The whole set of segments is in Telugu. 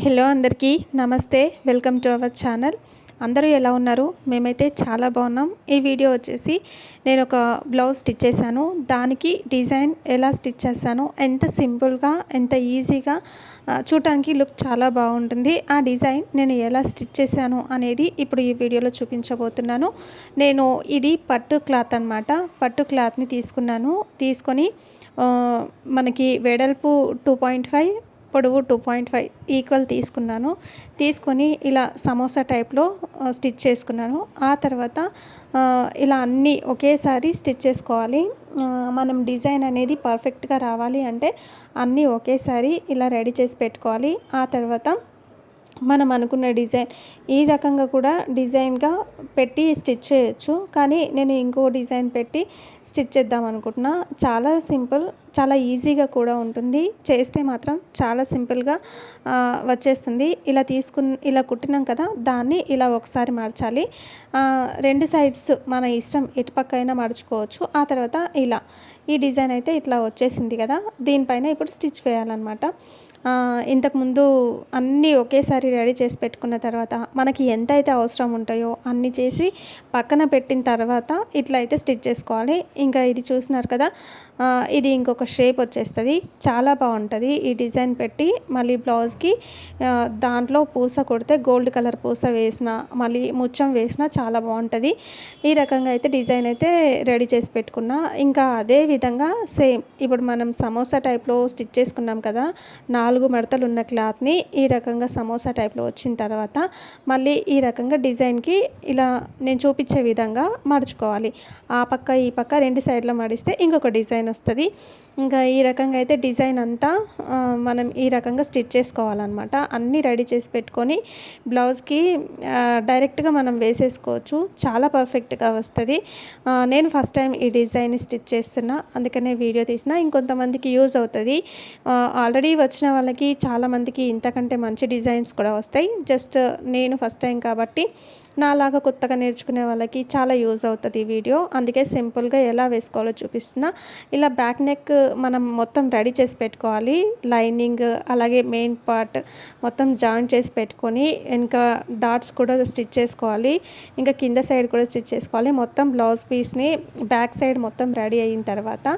హలో అందరికీ నమస్తే. Welcome to our channel. అందరూ ఎలా ఉన్నారు? మేమైతే చాలా బాగున్నాం. ఈ వీడియో వచ్చేసి నేను ఒక బ్లౌజ్ స్టిచ్ చేశాను. దానికి డిజైన్ ఎలా స్టిచ్ చేశాను, ఎంత సింపుల్గా ఎంత ఈజీగా చూడటానికి లుక్ చాలా బాగుంటుంది. ఆ డిజైన్ నేను ఎలా స్టిచ్ చేశాను అనేది ఇప్పుడు ఈ వీడియోలో చూపించబోతున్నాను. నేను ఇది పట్టు క్లాత్ అన్నమాట. పట్టు క్లాత్ని తీసుకొని మనకి వెడల్పు 2.5 పొడవు 2.5 ఈక్వల్ తీసుకొని ఇలా సమోసా టైప్లో స్టిచ్ చేసుకున్నాను. ఆ తర్వాత ఇలా అన్నీ ఒకేసారి స్టిచ్ చేసుకోవాలి. మనం డిజైన్ అనేది పర్ఫెక్ట్గా రావాలి అంటే అన్నీ ఒకేసారి ఇలా రెడీ చేసి పెట్టుకోవాలి. ఆ తర్వాత మనం అనుకున్న డిజైన్ ఈ రకంగా కూడా డిజైన్గా పెట్టి స్టిచ్ చేయొచ్చు, కానీ నేను ఇంకో డిజైన్ పెట్టి స్టిచ్ చేద్దాం అనుకుంటున్నా. చాలా సింపుల్, చాలా ఈజీగా కూడా ఉంటుంది. చేస్తే మాత్రం చాలా సింపుల్గా వచ్చేస్తుంది. ఇలా కుట్టినాం కదా, దాన్ని ఇలా ఒకసారి మార్చాలి. రెండు సైడ్స్ మన ఇష్టం, ఎటుపక్క అయినా మడుచుకోవచ్చు. ఆ తర్వాత ఈ డిజైన్ అయితే ఇట్లా వచ్చేసింది కదా, దీనిపైన ఇప్పుడు స్టిచ్ వేయాలన్నమాట. ఇంతకుముందు అన్నీ ఒకేసారి రెడీ చేసి పెట్టుకున్న తర్వాత మనకి ఎంత అయితే అవసరం ఉంటాయో అన్నీ చేసి పక్కన పెట్టిన తర్వాత ఇట్లా అయితే స్టిచ్ చేసుకోవాలి. ఇంకా ఇది చూస్తున్నారు కదా, ఇది ఇంకొక షేప్ వచ్చేస్తుంది. చాలా బాగుంటుంది ఈ డిజైన్ పెట్టి. మళ్ళీ బ్లౌజ్కి దాంట్లో పూస కొడితే గోల్డ్ కలర్ పూస వేసిన, మళ్ళీ ముచ్చం వేసిన చాలా బాగుంటుంది. ఈ రకంగా అయితే డిజైన్ అయితే రెడీ చేసి పెట్టుకున్నా. ఇంకా అదే విధంగా సేమ్ ఇప్పుడు మనం సమోసా టైప్లో స్టిచ్ చేసుకున్నాం కదా, 4 మడతలు ఉన్న క్లాత్ని ఈ రకంగా సమోసా టైప్లో వచ్చిన తర్వాత మళ్ళీ ఈ రకంగా డిజైన్కి ఇలా నేను చూపించే విధంగా మడుచుకోవాలి. ఆ పక్క ఈ పక్క రెండు సైడ్లో మడిస్తే ఇంకొక డిజైన్ వస్తుంది. ఇంకా ఈ రకంగా అయితే డిజైన్ అంతా మనం ఈ రకంగా స్టిచ్ చేసుకోవాలన్నమాట. అన్నీ రెడీ చేసి పెట్టుకొని బ్లౌజ్కి డైరెక్ట్గా మనం వేసేసుకోవచ్చు. చాలా పర్ఫెక్ట్గా వస్తుంది. నేను ఫస్ట్ టైం ఈ డిజైన్ స్టిచ్ చేస్తున్నా, అందుకనే వీడియో తీసిన. ఇంకొంతమందికి యూజ్ అవుతుంది. ఆల్రెడీ వచ్చిన వాళ్ళకి చాలామందికి ఇంతకంటే మంచి డిజైన్స్ కూడా వస్తాయి. జస్ట్ నేను ఫస్ట్ టైం కాబట్టి నాలాగా కొత్తగా నేర్చుకునే వాళ్ళకి చాలా యూజ్ అవుతుంది ఈ వీడియో. అందుకే సింపుల్గా ఎలా వేసుకోవాలో చూపిస్తున్నా. ఇలా బ్యాక్ నెక్ మనం మొత్తం రెడీ చేసి పెట్టుకోవాలి. లైనింగ్ అలాగే మెయిన్ పార్ట్ మొత్తం జాయిన్ చేసి పెట్టుకొని ఇంకా డాట్స్ కూడా స్టిచ్ చేసుకోవాలి. ఇంకా కింద సైడ్ కూడా స్టిచ్ చేసుకోవాలి. మొత్తం బ్లౌజ్ పీస్ని బ్యాక్ సైడ్ మొత్తం రెడీ అయిన తర్వాత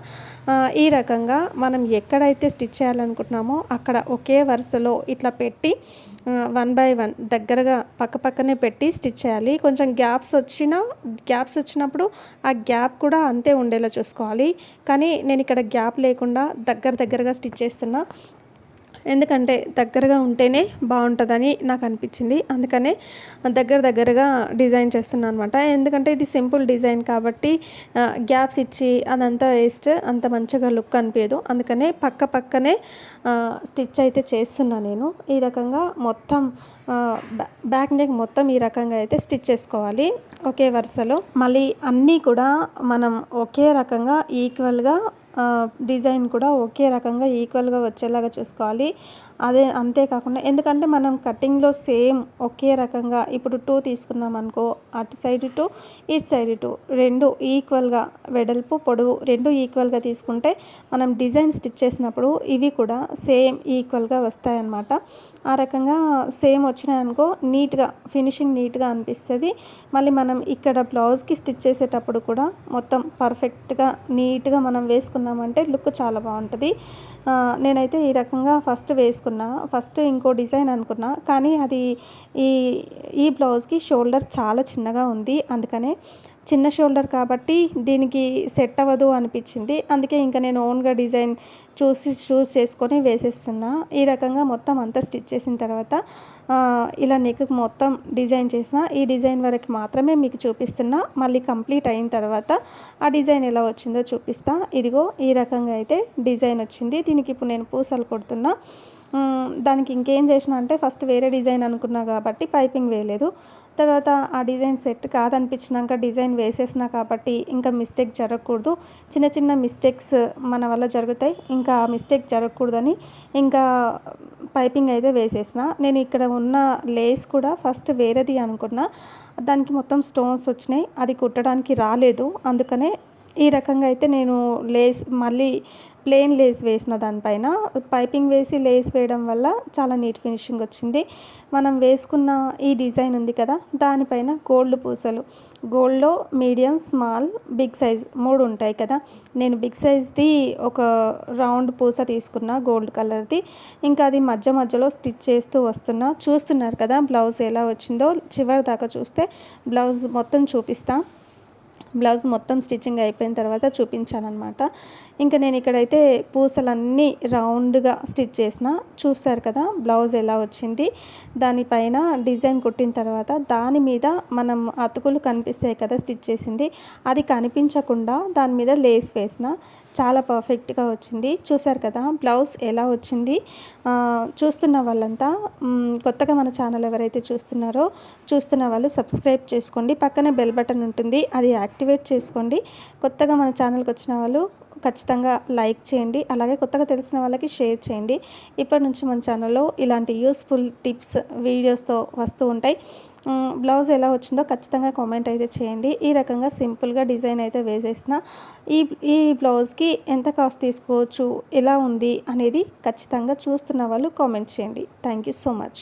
ఈ రకంగా మనం ఎక్కడైతే స్టిచ్ చేయాలనుకుంటున్నామో అక్కడ ఒకే వరుసలో ఇట్లా పెట్టి 1 by 1 దగ్గరగా పక్కనే పెట్టి స్టిచ్ చేయాలి. కొంచెం గ్యాప్స్ వచ్చినప్పుడు ఆ గ్యాప్ కూడా అంతే ఉండేలా చూసుకోవాలి. కానీ నేను ఇక్కడ గ్యాప్ లేకుండా దగ్గరగా స్టిచ్ చేస్తున్నా. ఎందుకంటే దగ్గరగా ఉంటేనే బాగుంటుందని నాకు అనిపించింది. అందుకనే దగ్గరగా డిజైన్ చేస్తున్నాను అనమాట. ఎందుకంటే ఇది సింపుల్ డిజైన్ కాబట్టి గ్యాప్స్ ఇచ్చి అదంతా వేస్ట్, అంత మంచిగా లుక్ అనిపించదు. అందుకనే పక్కనే స్టిచ్ అయితే చేస్తున్నా నేను. ఈ రకంగా మొత్తం బ్యాక్ నెక్ మొత్తం ఈ రకంగా అయితే స్టిచ్ చేసుకోవాలి ఒకే వరుసలో. మళ్ళీ అన్నీ కూడా మనం ఒకే రకంగా ఈక్వల్గా డిజైన్ కూడా ఒకే రకంగా ఈక్వల్గా వచ్చేలాగా చూసుకోవాలి. అంతేకాకుండా ఎందుకంటే మనం కటింగ్లో సేమ్ ఒకే రకంగా ఇప్పుడు 2 తీసుకున్నాం అనుకో, అటు సైడ్ 2 ఇటు సైడ్ 2 రెండు ఈక్వల్గా వెడల్పు పొడవు రెండు ఈక్వల్గా తీసుకుంటే మనం డిజైన్ స్టిచ్ చేసినప్పుడు ఇవి కూడా సేమ్ ఈక్వల్గా వస్తాయన్నమాట. ఆ రకంగా సేమ్ వచ్చినాయనుకో నీట్గా ఫినిషింగ్ నీట్గా అనిపిస్తుంది. మళ్ళీ మనం ఇక్కడ బ్లౌజ్కి స్టిచ్ చేసేటప్పుడు కూడా మొత్తం పర్ఫెక్ట్గా నీట్గా మనం వేసుకున్నామంటే లుక్ చాలా బాగుంటుంది. నేనైతే ఈ రకంగా ఫస్ట్ ఇంకో డిజైన్ అనుకున్నా, కానీ అది ఈ బ్లౌజ్కి షోల్డర్ చాలా చిన్నగా ఉంది. అందుకనే చిన్న షోల్డర్ కాబట్టి దీనికి సెట్ అవ్వదు అనిపించింది. అందుకే ఇంకా నేను ఓన్గా డిజైన్ చూస్ చేసుకొని వేసేస్తున్నా. ఈ రకంగా మొత్తం అంతా స్టిచ్ చేసిన తర్వాత ఇలా నెక్ మొత్తం డిజైన్ చేసిన. ఈ డిజైన్ వరకు మాత్రమే మీకు చూపిస్తున్నా. మళ్ళీ కంప్లీట్ అయిన తర్వాత ఆ డిజైన్ ఎలా వచ్చిందో చూపిస్తా. ఇదిగో ఈ రకంగా అయితే డిజైన్ వచ్చింది. దీనికి ఇప్పుడు నేను పూసలు కొడుతున్నా. దానికి ఇంకేం చేసిన అంటే ఫస్ట్ వేరే డిజైన్ అనుకున్నా కాబట్టి పైపింగ్ వేయలేదు. తర్వాత ఆ డిజైన్ సెట్ కాదనిపించినాక డిజైన్ వేసేసిన కాబట్టి ఇంకా మిస్టేక్ జరగకూడదు. చిన్న మిస్టేక్స్ మన వల్ల జరుగుతాయి. ఇంకా ఆ మిస్టేక్ జరగకూడదని ఇంకా పైపింగ్ అయితే వేసేసిన. నేను ఇక్కడ ఉన్న లేస్ కూడా ఫస్ట్ వేరేది అనుకున్నా, దానికి మొత్తం స్టోన్స్ వచ్చినాయి, అది కుట్టడానికి రాలేదు. అందుకనే ఈ రకంగా అయితే నేను మళ్ళీ ప్లెయిన్ లేస్ వేసిన దానిపైన పైపింగ్ వేసి లేస్ వేయడం వల్ల చాలా నీట్ ఫినిషింగ్ వచ్చింది. మనం వేసుకున్న ఈ డిజైన్ ఉంది కదా, దానిపైన గోల్డ్ పూసలు, గోల్డ్లో మీడియం, స్మాల్, బిగ్ సైజ్ 3 ఉంటాయి కదా. నేను బిగ్ సైజ్ది ఒక రౌండ్ పూస తీసుకున్నా గోల్డ్ కలర్ది. ఇంకా అది మధ్య మధ్యలో స్టిచ్ చేస్తూ వస్తున్నా. చూస్తున్నారు కదా బ్లౌజ్ ఎలా వచ్చిందో. చివరి దాకా చూస్తే బ్లౌజ్ మొత్తం చూపిస్తా. బ్లౌజ్ మొత్తం స్టిచ్చింగ్ అయిపోయిన తర్వాత చూపించానమాట. ఇంకా నేను ఇక్కడైతే పూసలన్నీ రౌండ్గా స్టిచ్ చేసిన. చూసారు కదా బ్లౌజ్ ఎలా వచ్చింది. దానిపైన డిజైన్ కుట్టిన తర్వాత దాని మీద మనం అతుకులు కనిపిస్తాయి కదా స్టిచ్ చేసింది, అది కనిపించకుండా దాని మీద లేస్ వేసిన. చాలా పర్ఫెక్ట్గా వచ్చింది. చూసారు కదా బ్లౌజ్ ఎలా వచ్చింది. చూస్తున్న వాళ్ళంతా కొత్తగా మన ఛానల్ ఎవరైతే చూస్తున్న వాళ్ళు సబ్స్క్రైబ్ చేసుకోండి. పక్కనే బెల్ బటన్ ఉంటుంది, అది యాక్టివేట్ చేసుకోండి. కొత్తగా మన ఛానల్కి వచ్చిన వాళ్ళు ఖచ్చితంగా లైక్ చేయండి. అలాగే కొత్తగా తెలిసిన వాళ్ళకి షేర్ చేయండి. ఇప్పటి నుంచి మన ఛానల్లో ఇలాంటి యూస్ఫుల్ టిప్స్ వీడియోస్తో వస్తూ ఉంటాయి. బ్లౌజ్ ఎలా వచ్చిందో ఖచ్చితంగా కామెంట్ అయితే చేయండి. ఈ రకంగా సింపుల్గా డిజైన్ అయితే వేసేసిన. ఈ బ్లౌజ్కి ఎంత కాస్ట్ తీసుకోవచ్చు, ఎలా ఉంది అనేది ఖచ్చితంగా చూస్తున్న వాళ్ళు కామెంట్ చేయండి. Thank you so much.